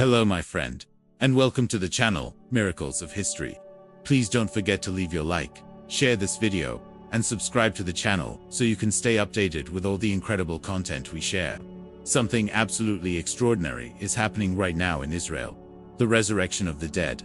Hello my friend, and welcome to the channel, Miracles of History. Please don't forget to leave your like, share this video, and subscribe to the channel so you can stay updated with all the incredible content we share. Something absolutely extraordinary is happening right now in Israel. The resurrection of the dead.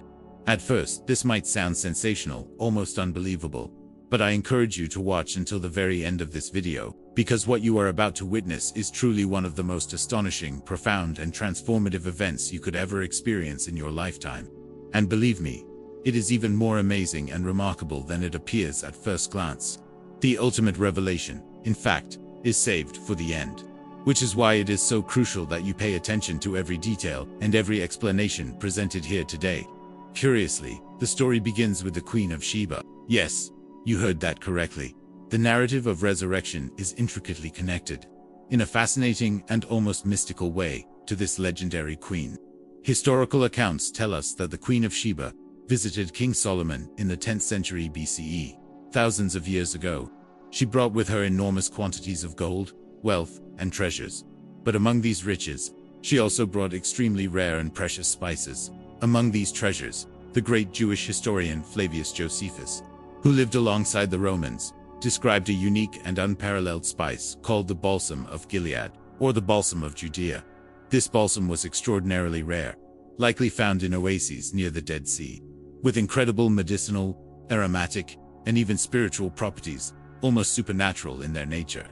At first, this might sound sensational, almost unbelievable, but I encourage you to watch until the very end of this video, because what you are about to witness is truly one of the most astonishing, profound, and transformative events you could ever experience in your lifetime. And believe me, it is even more amazing and remarkable than it appears at first glance. The ultimate revelation, in fact, is saved for the end. Which is why it is so crucial that you pay attention to every detail and every explanation presented here today. Curiously, the story begins with the Queen of Sheba. Yes, you heard that correctly. The narrative of resurrection is intricately connected, in a fascinating and almost mystical way, to this legendary queen. Historical accounts tell us that the Queen of Sheba visited King Solomon in the 10th century BCE, thousands of years ago. She brought with her enormous quantities of gold, wealth, and treasures. But among these riches, she also brought extremely rare and precious spices. Among these treasures, the great Jewish historian Flavius Josephus, who lived alongside the Romans, described a unique and unparalleled spice called the balsam of Gilead, or the balsam of Judea. This balsam was extraordinarily rare, likely found in oases near the Dead Sea, with incredible medicinal, aromatic, and even spiritual properties, almost supernatural in their nature.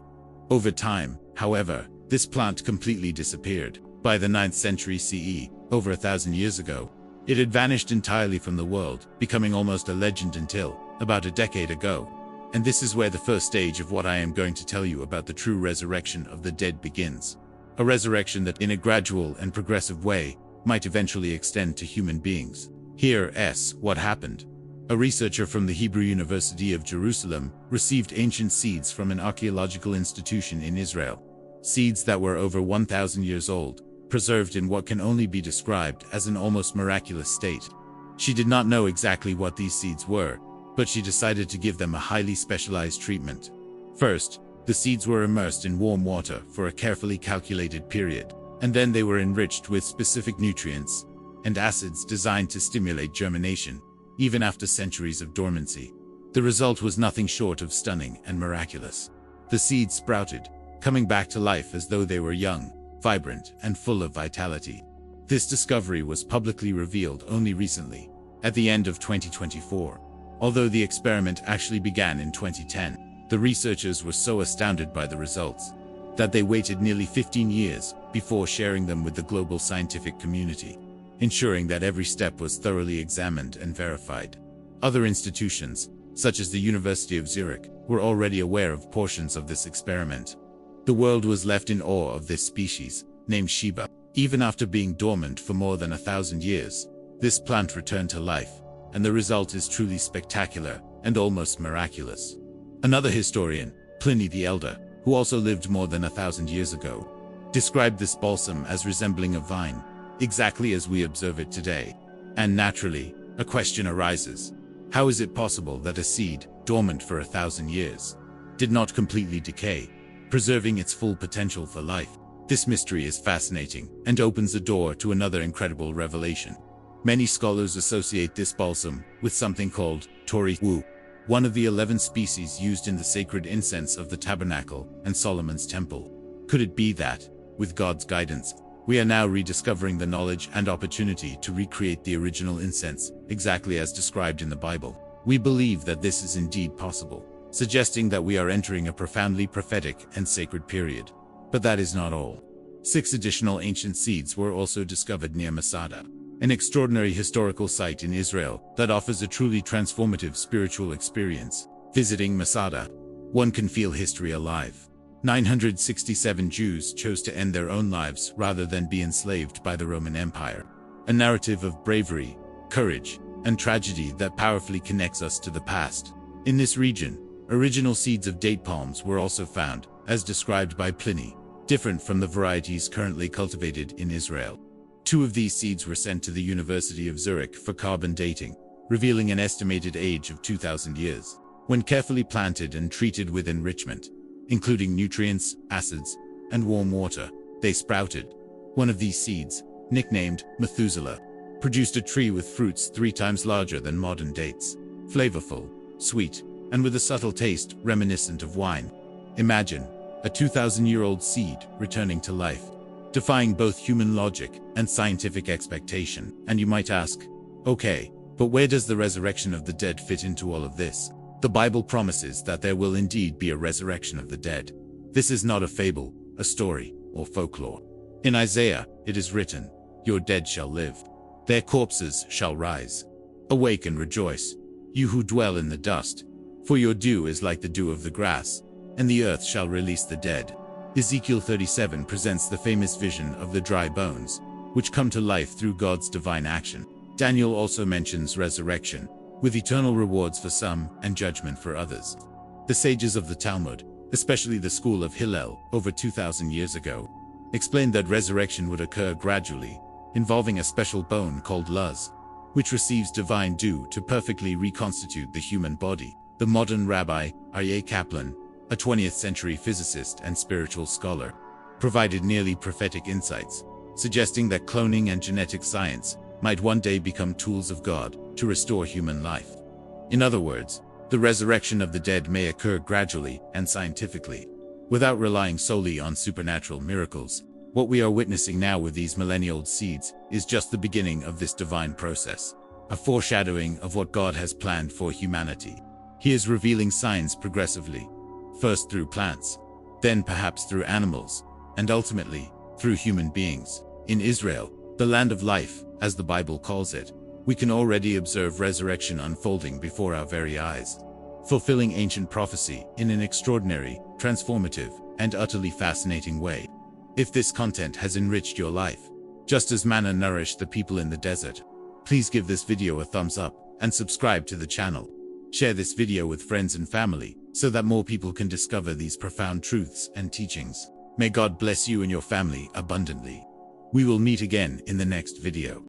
Over time, however, this plant completely disappeared. By the 9th century CE, over 1,000 years ago, it had vanished entirely from the world, becoming almost a legend until about a decade ago. And this is where the first stage of what I am going to tell you about the true resurrection of the dead begins. A resurrection that, in a gradual and progressive way, might eventually extend to human beings. Here's what happened. A researcher from the Hebrew University of Jerusalem received ancient seeds from an archaeological institution in Israel. Seeds that were over 1,000 years old, preserved in what can only be described as an almost miraculous state. She did not know exactly what these seeds were, but she decided to give them a highly specialized treatment. First, the seeds were immersed in warm water for a carefully calculated period, and then they were enriched with specific nutrients and acids designed to stimulate germination, even after centuries of dormancy. The result was nothing short of stunning and miraculous. The seeds sprouted, coming back to life as though they were young, vibrant, and full of vitality. This discovery was publicly revealed only recently, at the end of 2024. Although the experiment actually began in 2010, the researchers were so astounded by the results that they waited nearly 15 years before sharing them with the global scientific community, ensuring that every step was thoroughly examined and verified. Other institutions, such as the University of Zurich, were already aware of portions of this experiment. The world was left in awe of this species, named Sheba. Even after being dormant for more than 1,000 years, this plant returned to life, and the result is truly spectacular and almost miraculous. Another historian, Pliny the Elder, who also lived more than 1,000 years ago, described this balsam as resembling a vine, exactly as we observe it today. And naturally, a question arises. How is it possible that a seed, dormant for 1,000 years, did not completely decay, preserving its full potential for life? This mystery is fascinating and opens the door to another incredible revelation. Many scholars associate this balsam with something called Tori Wu, one of the 11 species used in the sacred incense of the tabernacle and Solomon's temple. Could it be that, with God's guidance, we are now rediscovering the knowledge and opportunity to recreate the original incense, exactly as described in the Bible? We believe that this is indeed possible, suggesting that we are entering a profoundly prophetic and sacred period. But that is not all. 6 additional ancient seeds were also discovered near Masada, an extraordinary historical site in Israel that offers a truly transformative spiritual experience. Visiting Masada, one can feel history alive. 967 Jews chose to end their own lives rather than be enslaved by the Roman Empire. A narrative of bravery, courage, and tragedy that powerfully connects us to the past. In this region, original seeds of date palms were also found, as described by Pliny, different from the varieties currently cultivated in Israel. 2 of these seeds were sent to the University of Zurich for carbon dating, revealing an estimated age of 2,000 years. When carefully planted and treated with enrichment, including nutrients, acids, and warm water, they sprouted. One of these seeds, nicknamed Methuselah, produced a tree with fruits 3 times larger than modern dates, flavorful, sweet, and with a subtle taste reminiscent of wine. Imagine a 2,000-year-old seed returning to life, defying both human logic and scientific expectation. And you might ask, okay, but where does the resurrection of the dead fit into all of this? The Bible promises that there will indeed be a resurrection of the dead. This is not a fable, a story, or folklore. In Isaiah, it is written, "Your dead shall live. Their corpses shall rise. Awake and rejoice, you who dwell in the dust, for your dew is like the dew of the grass, and the earth shall release the dead." Ezekiel 37 presents the famous vision of the dry bones, which come to life through God's divine action. Daniel also mentions resurrection, with eternal rewards for some and judgment for others. The sages of the Talmud, especially the school of Hillel over 2,000 years ago, explained that resurrection would occur gradually, involving a special bone called luz, which receives divine dew to perfectly reconstitute the human body. The modern Rabbi Aryeh Kaplan, a 20th century physicist and spiritual scholar, provided nearly prophetic insights, suggesting that cloning and genetic science might one day become tools of God to restore human life. In other words, the resurrection of the dead may occur gradually and scientifically, without relying solely on supernatural miracles. What we are witnessing now with these millennial seeds is just the beginning of this divine process, a foreshadowing of what God has planned for humanity. He is revealing signs progressively, first through plants, then perhaps through animals, and ultimately through human beings. In Israel, the land of life, as the Bible calls it, we can already observe resurrection unfolding before our very eyes, fulfilling ancient prophecy in an extraordinary, transformative, and utterly fascinating way. If this content has enriched your life, just as manna nourished the people in the desert, please give this video a thumbs up and subscribe to the channel. Share this video with friends and family so that more people can discover these profound truths and teachings. May God bless you and your family abundantly. We will meet again in the next video.